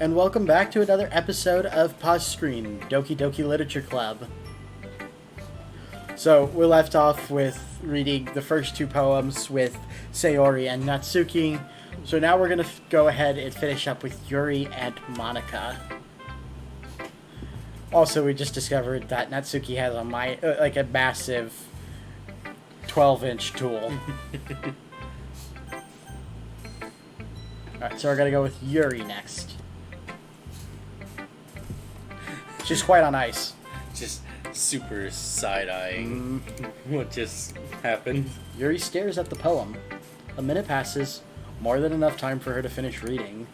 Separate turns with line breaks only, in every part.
and welcome back to another episode of Paws Scream, Doki Doki Literature Club. So, we left off with reading the first two poems with Sayori and Natsuki, so now we're going to go ahead and finish up with Yuri and Monica. Also, we just discovered that Natsuki has a massive 12-inch tool. Alright, so we're going to go with Yuri next. She's quite on ice.
Just super side-eyeing what just happened.
Yuri stares at the poem. A minute passes, more than enough time for her to finish reading.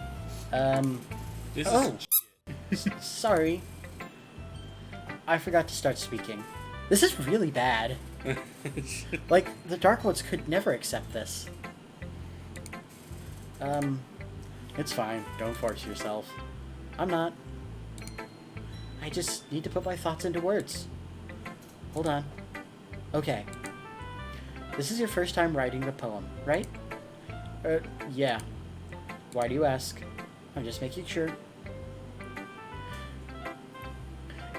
This is
Sorry. I forgot to start speaking. This is really bad. Like, the Dark Ones could never accept this. It's fine. Don't force yourself. I'm not. I just need to put my thoughts into words. Hold on. Okay. This is your first time writing the poem, right? Yeah. Why do you ask? I'm just making sure.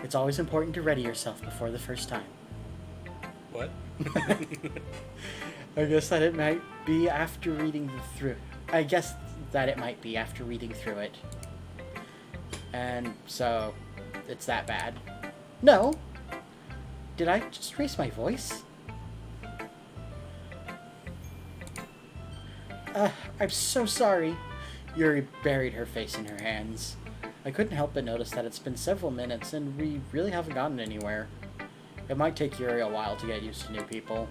It's always important to ready yourself before the first time.
What?
I guess that it might be after reading through. I guess that it might be after reading through it. And so, it's that bad. No! Did I just raise my voice? I'm so sorry. Yuri buried her face in her hands. I couldn't help but notice that it's been several minutes and we really haven't gotten anywhere. It might take Yuri a while to get used to new people.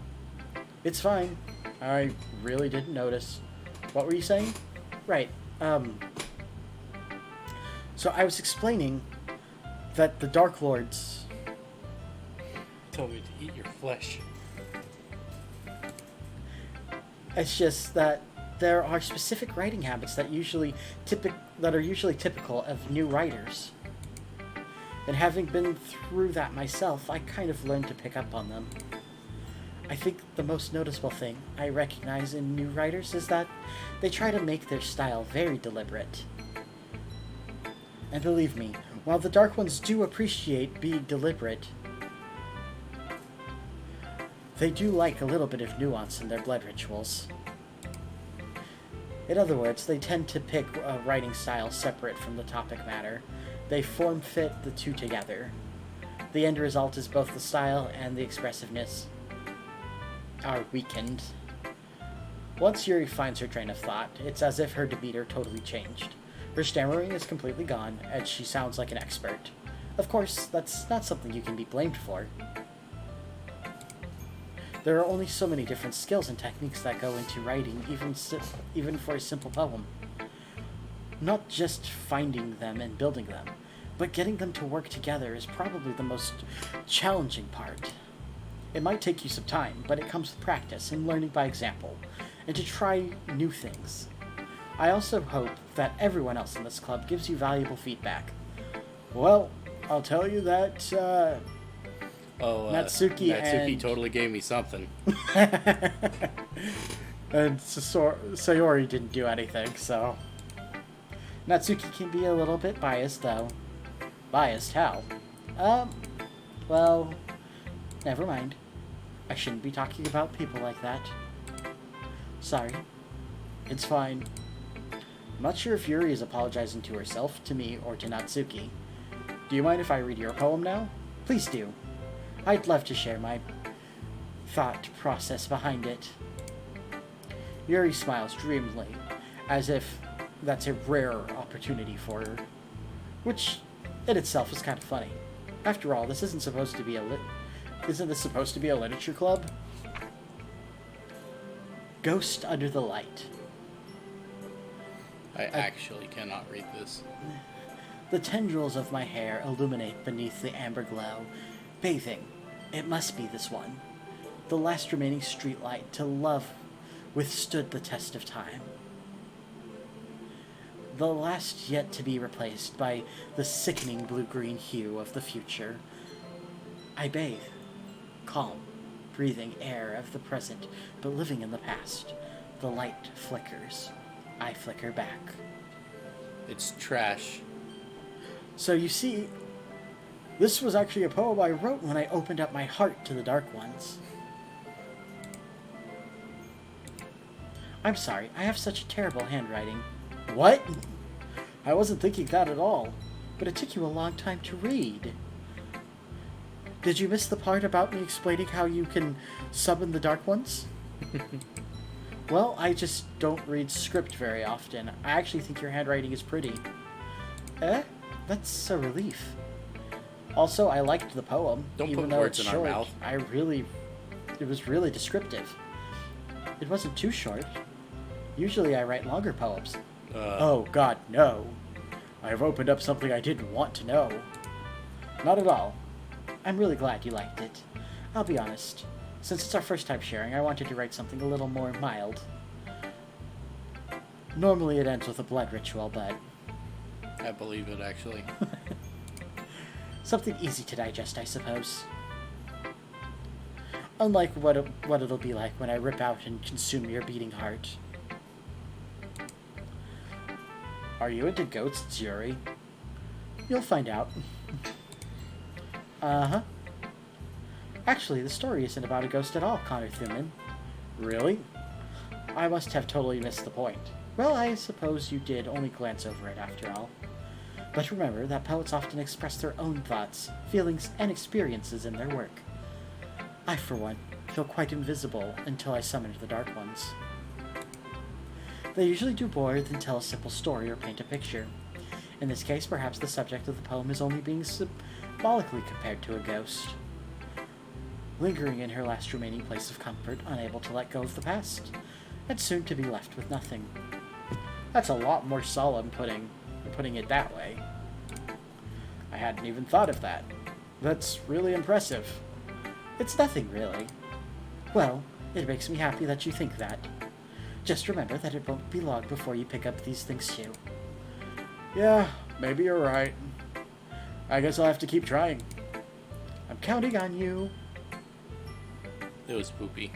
It's fine. I really didn't notice. What were you saying? Right, So I was explaining that the Dark Lords...
Told me to eat your flesh.
It's just that there are specific writing habits that are usually typical of new writers. And having been through that myself, I kind of learned to pick up on them. I think the most noticeable thing I recognize in new writers is that they try to make their style very deliberate. And believe me, while the Dark Ones do appreciate being deliberate, they do like a little bit of nuance in their blood rituals. In other words, they tend to pick a writing style separate from the topic matter. They form-fit the two together. The end result is both the style and the expressiveness are weakened. Once Yuri finds her train of thought, it's as if her demeanor totally changed. Her stammering is completely gone, and she sounds like an expert. Of course, that's not something you can be blamed for. There are only so many different skills and techniques that go into writing, even for a simple poem. Not just finding them and building them, but getting them to work together is probably the most challenging part. It might take you some time, but it comes with practice and learning by example, and to try new things. I also hope that everyone else in this club gives you valuable feedback. Well, I'll tell you that,
Natsuki totally gave me something.
And Sayori didn't do anything, so... Natsuki can be a little bit biased, though. Biased how? Well, never mind. I shouldn't be talking about people like that. Sorry. It's fine. I'm not sure if Yuri is apologizing to herself, to me, or to Natsuki. Do you mind if I read your poem now? Please do. I'd love to share my thought process behind it. Yuri smiles dreamily, as if that's a rare opportunity for her. Which, in itself, is kind of funny. After all, this isn't supposed to be Isn't this supposed to be a literature club? Ghost Under the Light.
I actually cannot read this.
The tendrils of my hair illuminate beneath the amber glow. Bathing. It must be this one. The last remaining streetlight to love withstood the test of time. The last yet to be replaced by the sickening blue-green hue of the future. I bathe. Calm. Breathing air of the present, but living in the past. The light flickers. I flicker back.
It's trash.
So you see, this was actually a poem I wrote when I opened up my heart to the Dark Ones. I'm sorry, I have such terrible handwriting. What? I wasn't thinking that at all, but it took you a long time to read. Did you miss the part about me explaining how you can summon the Dark Ones? Well, I just don't read script very often. I actually think your handwriting is pretty. That's a relief. Also, I liked the poem.
Don't
even
put
though
words
it's
in our
short.
mouth.
It was really descriptive. It wasn't too short. Usually I write longer poems. Oh god, no. I've opened up something I didn't want to know. Not at all. I'm really glad you liked it. I'll be honest. Since it's our first time sharing, I wanted to write something a little more mild. Normally it ends with a blood ritual, but...
I believe it, actually.
Something easy to digest, I suppose. Unlike what it'll be like when I rip out and consume your beating heart. Are you into ghosts, Yuri? You'll find out. Uh-huh. Actually, the story isn't about a ghost at all, Connor Thuman. Really? I must have totally missed the point. Well, I suppose you did only glance over it after all. But remember that poets often express their own thoughts, feelings, and experiences in their work. I, for one, feel quite invisible until I summoned the Dark Ones. They usually do more than tell a simple story or paint a picture. In this case, perhaps the subject of the poem is only being symbolically compared to a ghost. Lingering in her last remaining place of comfort, unable to let go of the past, and soon to be left with nothing. That's a lot more solemn putting it that way. I hadn't even thought of that. That's really impressive. It's nothing, really. Well, it makes me happy that you think that. Just remember that it won't be long before you pick up these things too. Yeah, maybe you're right. I guess I'll have to keep trying. I'm counting on you.
It was poopy.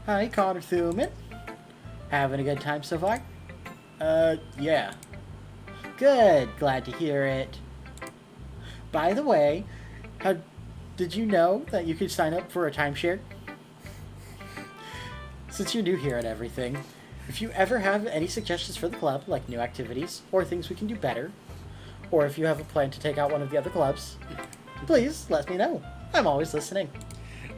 Hi, Connor Thuman. Having a good time so far? Yeah. Good, glad to hear it. By the way, did you know that you could sign up for a timeshare? Since you're new here and everything, if you ever have any suggestions for the club, like new activities, or things we can do better, or if you have a plan to take out one of the other clubs, please let me know. I'm always listening.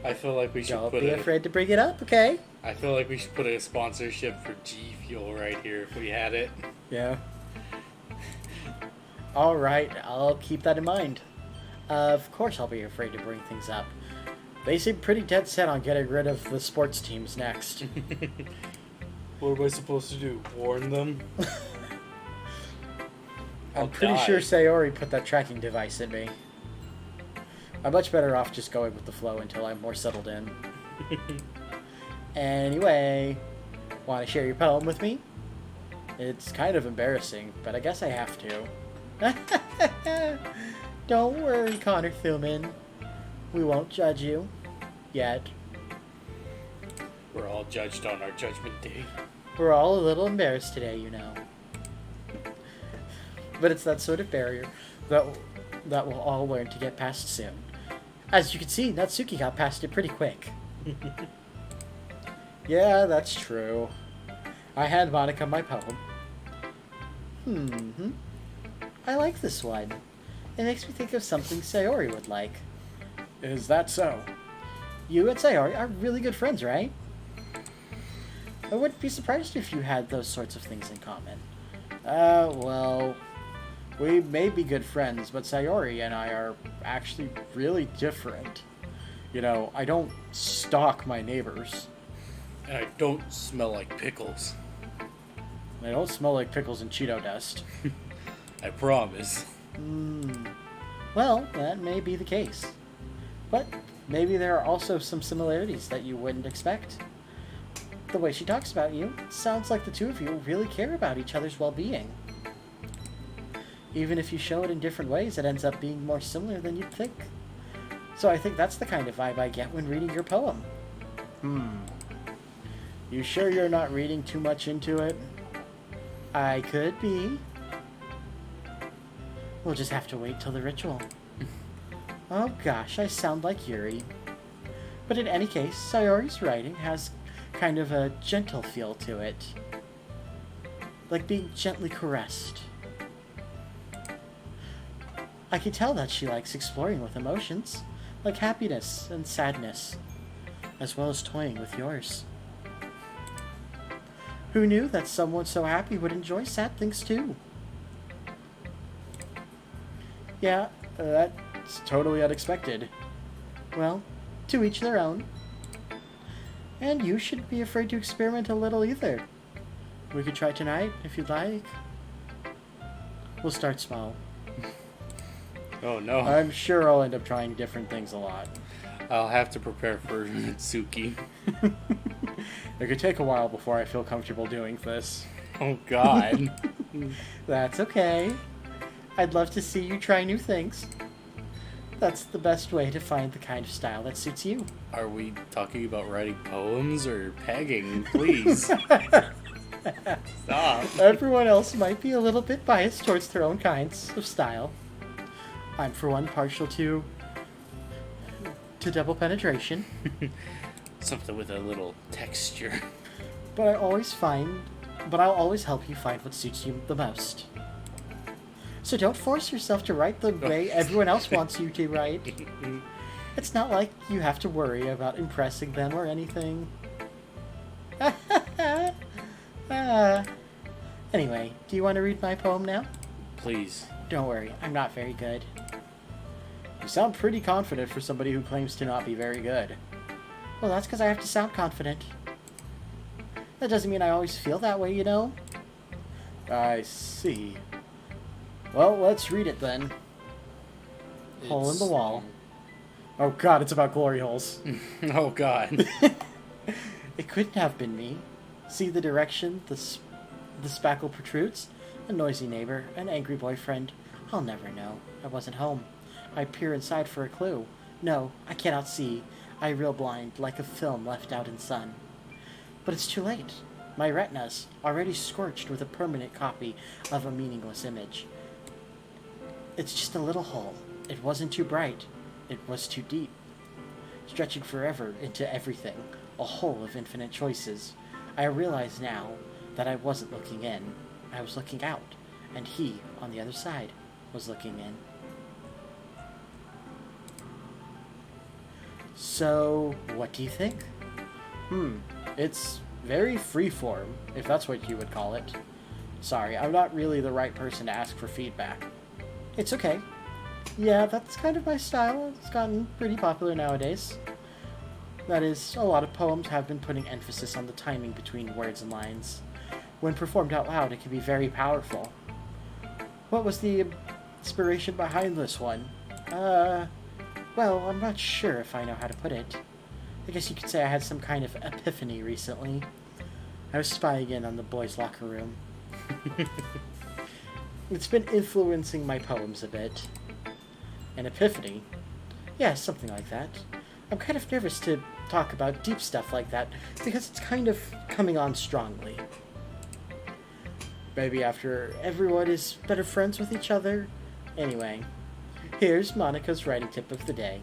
I feel like we should
Don't
put
be afraid to bring it up, okay?
I feel like we should put a sponsorship for G Fuel right here if we had it.
Yeah. Alright, I'll keep that in mind. Of course I'll be afraid to bring things up. They seem pretty dead set on getting rid of the sports teams next.
What am I supposed to do? Warn them?
I'm pretty sure Sayori put that tracking device in me. I'm much better off just going with the flow until I'm more settled in. Anyway, want to share your poem with me? It's kind of embarrassing, but I guess I have to. Don't worry, Connor Thuman. We won't judge you. Yet.
We're all judged on our judgment day.
We're all a little embarrassed today, you know. But it's that sort of barrier that we'll all learn to get past soon. As you can see, Natsuki got past it pretty quick. Yeah, that's true. I had Monica my poem. I like this one. It makes me think of something Sayori would like. Is that so? You and Sayori are really good friends, right? I wouldn't be surprised if you had those sorts of things in common. Well, we may be good friends, but Sayori and I are actually really different. You know, I don't stalk my neighbors.
And I don't smell like pickles.
And I don't smell like pickles and Cheeto dust.
I promise.
Well, that may be the case. But maybe there are also some similarities that you wouldn't expect. The way she talks about you sounds like the two of you really care about each other's well-being. Even if you show it in different ways, it ends up being more similar than you'd think. So I think that's the kind of vibe I get when reading your poem. You sure you're not reading too much into it? I could be. We'll just have to wait till the ritual. Oh gosh, I sound like Yuri. But in any case, Sayori's writing has kind of a gentle feel to it. Like being gently caressed. I can tell that she likes exploring with emotions, like happiness and sadness, as well as toying with yours. Who knew that someone so happy would enjoy sad things too? Yeah, that's totally unexpected. Well, to each their own. And you shouldn't be afraid to experiment a little either. We could try tonight, if you'd like. We'll start small.
Oh no.
I'm sure I'll end up trying different things a lot.
I'll have to prepare for Suki.
It could take a while before I feel comfortable doing this.
Oh god.
That's okay. I'd love to see you try new things. That's the best way to find the kind of style that suits you.
Are we talking about writing poems or pegging? Please. Stop.
Everyone else might be a little bit biased towards their own kinds of style. I'm for one partial to double penetration.
Something with a little texture.
But I'll always help you find what suits you the most. So don't force yourself to write the way everyone else wants you to write. It's not like you have to worry about impressing them or anything. Anyway, do you want to read my poem now?
Please.
Don't worry, I'm not very good. You sound pretty confident for somebody who claims to not be very good. Well, that's because I have to sound confident. That doesn't mean I always feel that way, you know? I see. Well, let's read it then. Hole in the wall. Oh god, it's about glory holes.
Oh god.
It couldn't have been me. See the direction the spackle protrudes? A noisy neighbor, an angry boyfriend. I'll never know. I wasn't home. I peer inside for a clue. No, I cannot see. I reel blind, like a film left out in sun. But it's too late. My retina's already scorched with a permanent copy of a meaningless image. It's just a little hole. It wasn't too bright. It was too deep. Stretching forever into everything. A hole of infinite choices. I realize now that I wasn't looking in. I was looking out. And he, on the other side, was looking in. So, what do you think? It's very freeform, if that's what you would call it. Sorry, I'm not really the right person to ask for feedback. It's okay. Yeah, that's kind of my style. It's gotten pretty popular nowadays. That is, a lot of poems have been putting emphasis on the timing between words and lines. When performed out loud, it can be very powerful. What was the inspiration behind this one? Well, I'm not sure if I know how to put it. I guess you could say I had some kind of epiphany recently. I was spying in on the boys' locker room. It's been influencing my poems a bit. An epiphany? Yeah, something like that. I'm kind of nervous to talk about deep stuff like that, because it's kind of coming on strongly. Maybe after everyone is better friends with each other? Anyway, here's Monica's writing tip of the day.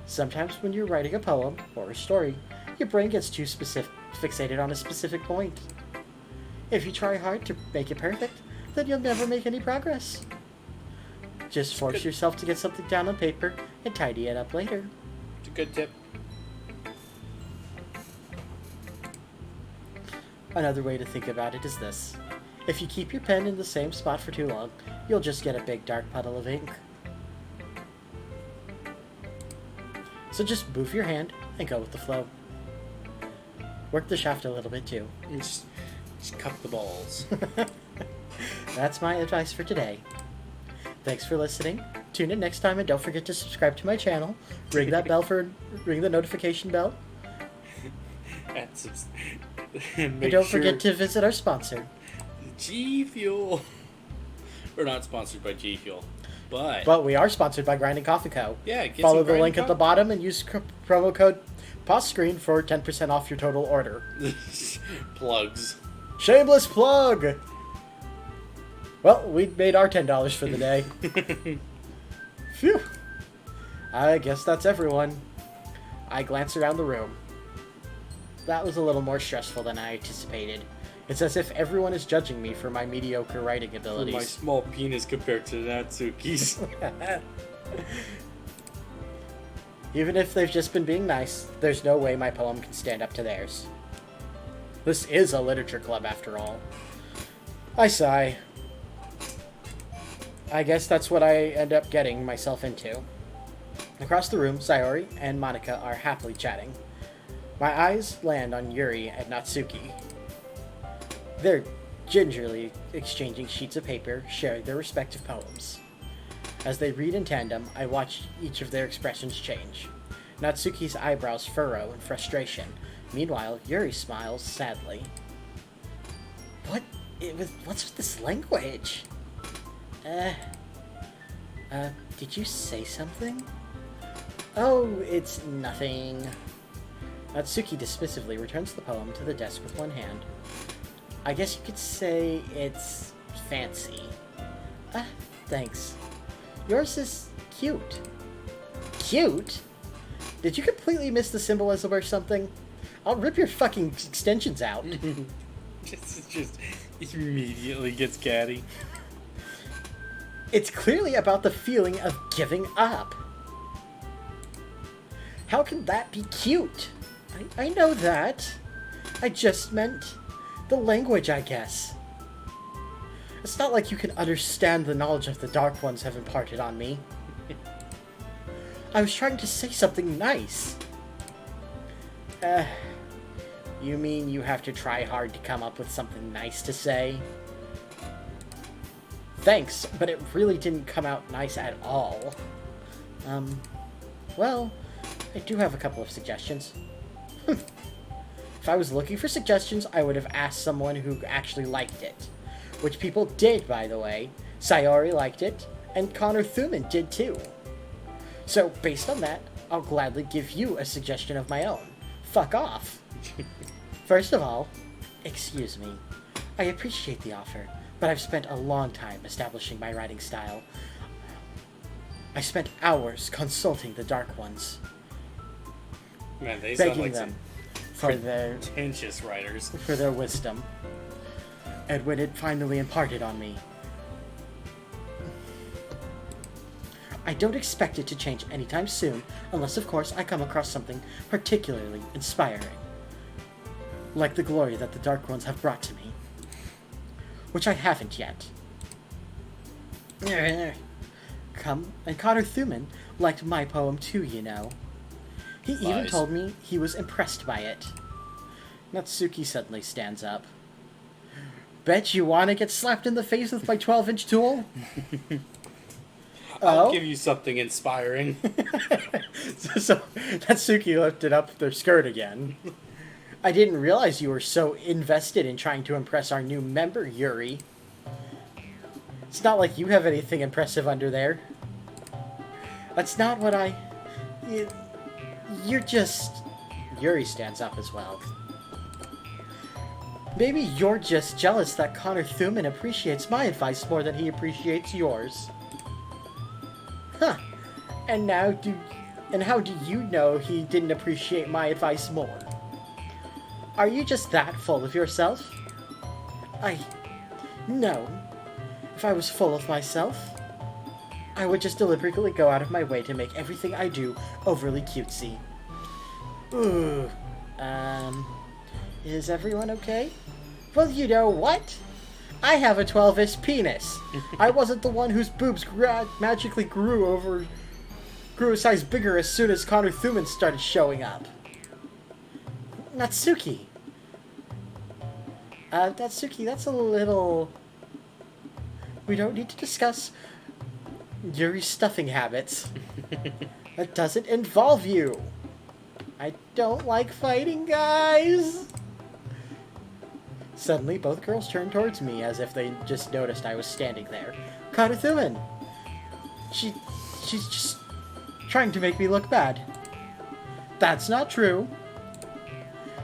Sometimes when you're writing a poem, or a story, your brain gets too fixated on a specific point. If you try hard to make it perfect, then you'll never make any progress. Just force yourself to get something down on paper and tidy it up later.
It's a good tip.
Another way to think about it is this. If you keep your pen in the same spot for too long, you'll just get a big dark puddle of ink. So just move your hand and go with the flow. Work the shaft a little bit too.
Just cup the balls.
That's my advice for today. Thanks for listening. Tune in next time and don't forget to subscribe to my channel. Ring the notification bell. And don't forget to visit our sponsor.
G Fuel. We're not sponsored by G Fuel,
but we are sponsored by Grinding Coffee Co.
Yeah, get
follow
some
the link
Grinding
at the bottom and use promo code Paws Scream for 10% off your total order.
Plugs.
Shameless plug. Well, we made our $10 for the day. Phew. I guess that's everyone. I glance around the room. That was a little more stressful than I anticipated. It's as if everyone is judging me for my mediocre writing abilities.
My small penis compared to Natsuki's.
Even if they've just been being nice, there's no way my poem can stand up to theirs. This is a literature club, after all. I sigh. I guess that's what I end up getting myself into. Across the room, Sayori and Monica are happily chatting. My eyes land on Yuri and Natsuki. They're gingerly exchanging sheets of paper, sharing their respective poems. As they read in tandem, I watch each of their expressions change. Natsuki's eyebrows furrow in frustration. Meanwhile, Yuri smiles sadly. What's with this language? Did you say something? Oh, it's nothing. Natsuki dismissively returns the poem to the desk with one hand. I guess you could say it's fancy. Thanks. Yours is cute. Cute? Did you completely miss the symbolism or something? I'll rip your fucking extensions out.
just immediately gets catty.
It's clearly about the feeling of giving up. How can that be cute? I know that. I just meant the language, I guess. It's not like you can understand the knowledge of the Dark Ones have imparted on me. I was trying to say something nice. You mean you have to try hard to come up with something nice to say? Thanks, but it really didn't come out nice at all. Well, I do have a couple of suggestions. If I was looking for suggestions, I would have asked someone who actually liked it. Which people did, by the way. Sayori liked it, and Connor Thuman did too. So, based on that, I'll gladly give you a suggestion of my own. Fuck off. First of all, excuse me. I appreciate the offer, but I've spent a long time establishing my writing style. I spent hours consulting the Dark Ones.
Man, they sound like
them
some
for their
pretentious writers.
For their wisdom. And when it finally imparted on me, I don't expect it to change anytime soon, unless of course I come across something particularly inspiring. Like the glory that the Dark Ones have brought to me. Which I haven't yet. Come, and Connor Thuman liked my poem too, you know. He even told me he was impressed by it. Natsuki suddenly stands up. Bet you want to get slapped in the face with my 12-inch tool?
I'll give you something inspiring.
so Natsuki lifted up their skirt again. I didn't realize you were so invested in trying to impress our new member, Yuri. It's not like you have anything impressive under there. That's not what You're just... Yuri stands up as well. Maybe you're just jealous that Connor Thuman appreciates my advice more than he appreciates yours. Huh. And how do you know he didn't appreciate my advice more? Are you just that full of yourself? No. If I was full of myself, I would just deliberately go out of my way to make everything I do overly cutesy. Ooh. Is everyone okay? Well, you know what? I have a 12-inch penis. I wasn't the one whose boobs magically grew a size bigger as soon as Connor Thuman started showing up. Natsuki. Natsuki, that's a little... We don't need to discuss Yuri's stuffing habits. That doesn't involve you. I don't like fighting, guys. Suddenly, both girls turned towards me as if they just noticed I was standing there. Connor Thuman. She's just trying to make me look bad. That's not true.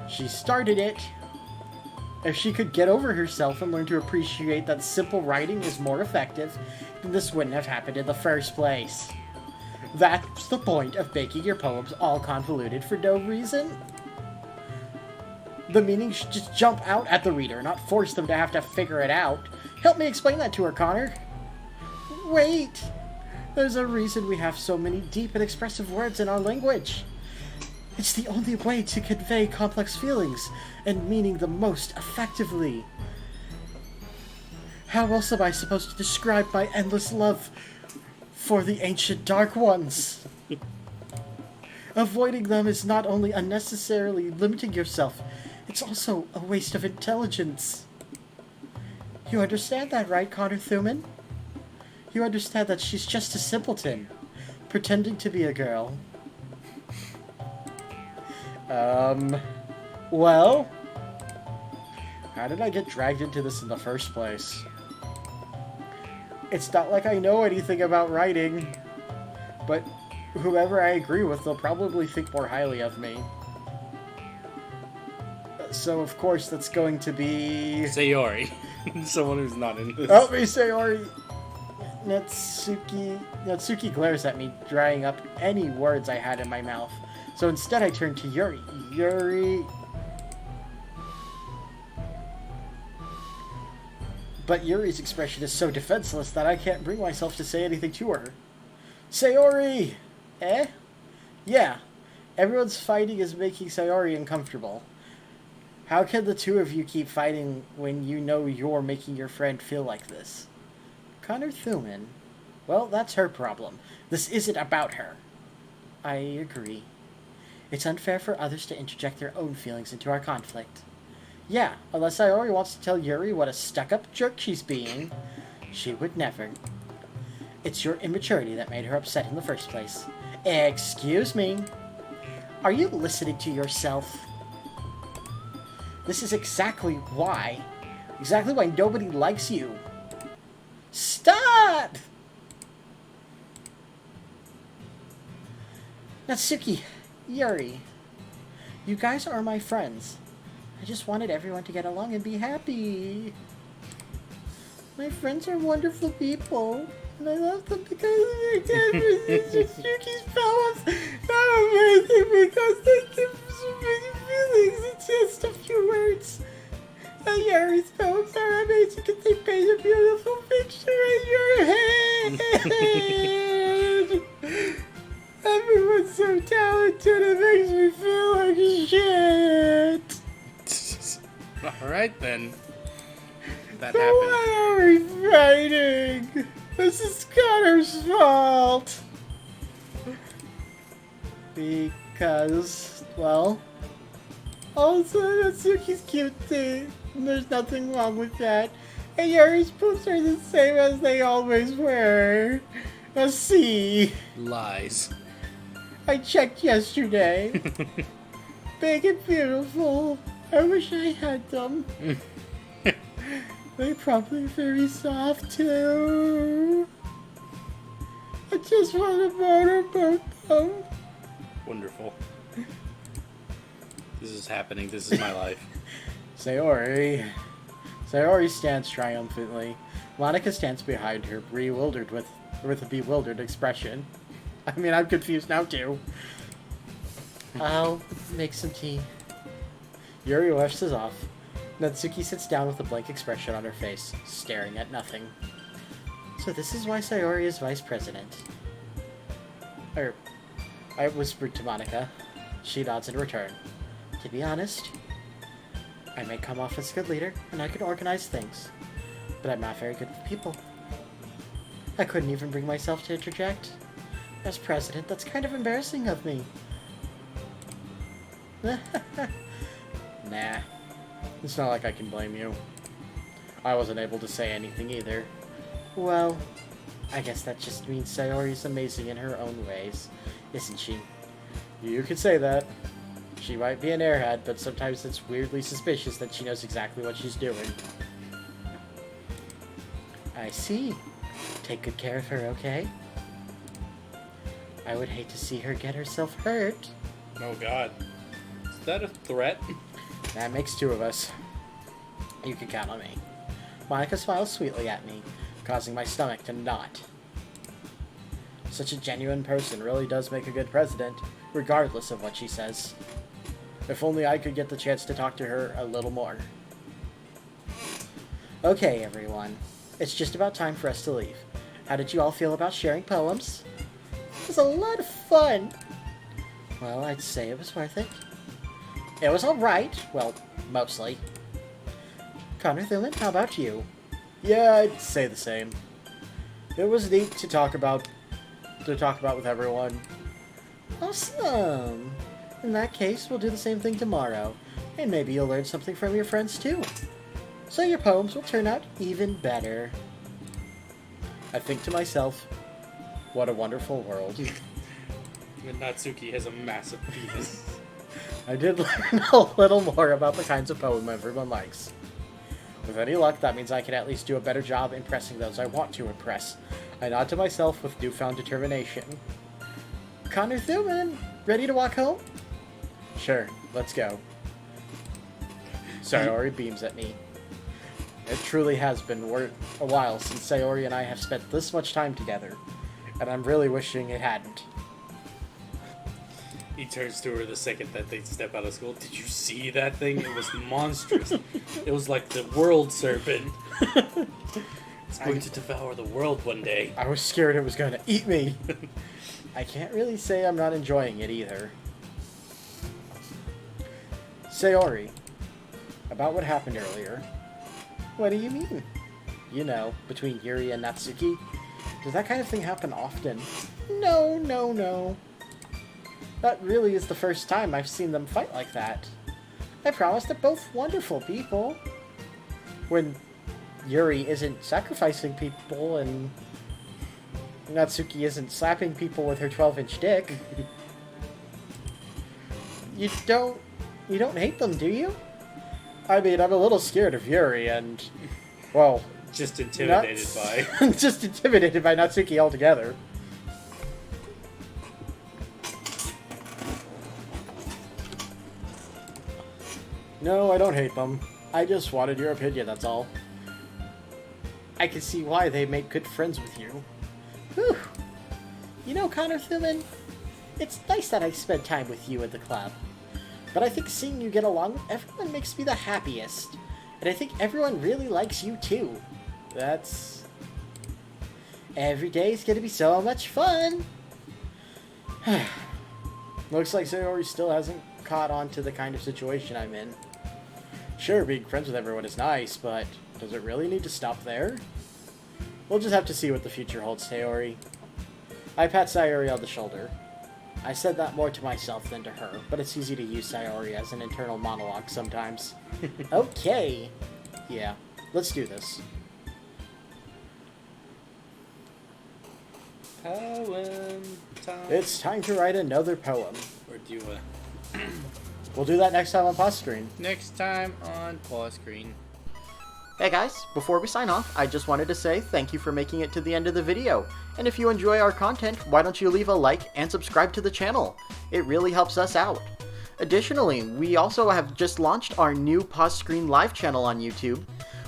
She started it. If she could get over herself and learn to appreciate that simple writing is more effective, then this wouldn't have happened in the first place. That's the point of making your poems all convoluted for no reason. The meaning should just jump out at the reader, not force them to have to figure it out. Help me explain that to her, Connor. Wait! There's a reason we have so many deep and expressive words in our language. It's the only way to convey complex feelings and meaning the most effectively. How else am I supposed to describe my endless love for the ancient Dark Ones? Avoiding them is not only unnecessarily limiting yourself, it's also a waste of intelligence. You understand that, right, Connor Thuman? You understand that she's just a simpleton, pretending to be a girl. Well? How did I get dragged into this in the first place? It's not like I know anything about writing, but whoever I agree with, they'll probably think more highly of me. So, of course, that's going to be...
Sayori. Someone who's not in this.
Oh, me, Sayori! Natsuki glares at me, drying up any words I had in my mouth. So instead I turn to Yuri. Yuri... But Yuri's expression is so defenseless that I can't bring myself to say anything to her. Sayori! Eh? Yeah. Everyone's fighting is making Sayori uncomfortable. How can the two of you keep fighting when you know you're making your friend feel like this? Connor Thuman. Well, that's her problem. This isn't about her. I agree. It's unfair for others to interject their own feelings into our conflict. Yeah, unless Sayori wants to tell Yuri what a stuck-up jerk she's being, she would never. It's your immaturity that made her upset in the first place. Excuse me. Are you listening to yourself? This is exactly why nobody likes you. Stop! Natsuki, Yuri, you guys are my friends. I just wanted everyone to get along and be happy. My friends are wonderful people, and I love them because they're good. Natsuki's poems not amazing because they give so many feelings in just a few words. And Yuri's poems are amazing because they paint a beautiful picture in your head. Everyone's so talented, it makes me feel like shit.
Alright then. That
So
happened.
why are we fighting? This is Connor's fault. Because, well, also Natsuki's cute too. And there's nothing wrong with that. And Yuri's boobs are the same as they always were. A C.
Lies.
I checked yesterday. Big and beautiful. I wish I had them. They're probably very soft too. I just want to motorboat them.
Wonderful. This is happening. This is my life.
Sayori stands triumphantly. Monica stands behind her, bewildered with a bewildered expression. I mean, I'm confused now too. I'll make some tea. Yuri rushes off. Natsuki sits down with a blank expression on her face, staring at nothing. So this is why Sayori is vice president. I whispered to Monica. She nods in return. To be honest, I may come off as a good leader, and I can organize things. But I'm not very good with people. I couldn't even bring myself to interject. As president, that's kind of embarrassing of me. Nah. It's not like I can blame you. I wasn't able to say anything either. Well, I guess that just means Sayori's amazing in her own ways, isn't she? You could say that. She might be an airhead, but sometimes it's weirdly suspicious that she knows exactly what she's doing. I see. Take good care of her, okay? I would hate to see her get herself hurt.
Oh god. Is that a threat?
That makes two of us. You can count on me. Monica smiles sweetly at me, causing my stomach to knot. Such a genuine person really does make a good president, regardless of what she says. If only I could get the chance to talk to her a little more. Okay, everyone. It's just about time for us to leave. How did you all feel about sharing poems? It was a lot of fun. Well, I'd say it was worth it. It was alright. Well, mostly. Connor Thuman, how about you? Yeah, I'd say the same. It was neat to talk about with everyone. Awesome! In that case, we'll do the same thing tomorrow, and maybe you'll learn something from your friends too. So your poems will turn out even better. I think to myself, what a wonderful world.
Natsuki has a massive penis.
I did learn a little more about the kinds of poem everyone likes. With any luck, that means I can at least do a better job impressing those I want to impress. I nod to myself with newfound determination. Connor Thuman, ready to walk home? Sure, let's go. Sayori beams at me. It truly has been a while since Sayori and I have spent this much time together, and I'm really wishing it hadn't.
He turns to her the second that they step out of school. Did you see that thing? It was monstrous. It was like the world serpent. It's going to devour the world one day.
I was scared it was going to eat me. I can't really say I'm not enjoying it either. Sayori, about what happened earlier. What do you mean? You know, between Yuri and Natsuki. Does that kind of thing happen often? No. That really is the first time I've seen them fight like that. I promise they're both wonderful people. When Yuri isn't sacrificing people and Natsuki isn't slapping people with her 12-inch dick. You don't hate them, do you? I mean, I'm a little scared of Yuri and, well...
Just intimidated by...
just intimidated by Natsuki altogether. No, I don't hate them. I just wanted your opinion, that's all. I can see why they make good friends with you. Whew. You know, Connor Thuman, it's nice that I spend time with you at the club. But I think seeing you get along with everyone makes me the happiest. And I think everyone really likes you too. That's... Every day's gonna be so much fun! Looks like Sayori still hasn't caught on to the kind of situation I'm in. Sure, being friends with everyone is nice, but does it really need to stop there? We'll just have to see what the future holds, Sayori. I pat Sayori on the shoulder. I said that more to myself than to her, but it's easy to use Sayori as an internal monologue sometimes. Okay! Yeah, let's do this.
Poem time.
It's time to write another poem.
Or do a...
We'll do that next time on Paws Scream.
Next time on Paws Scream.
Hey guys, before we sign off, I just wanted to say thank you for making it to the end of the video. And if you enjoy our content, why don't you leave a like and subscribe to the channel? It really helps us out. Additionally, we also have just launched our new Paws Scream live channel on YouTube,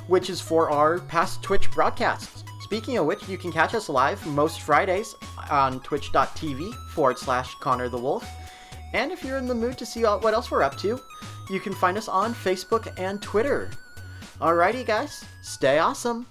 which is for our past Twitch broadcasts. Speaking of which, you can catch us live most Fridays on twitch.tv/ConnorTheWolf. And if you're in the mood to see what else we're up to, you can find us on Facebook and Twitter. Alrighty guys, stay awesome!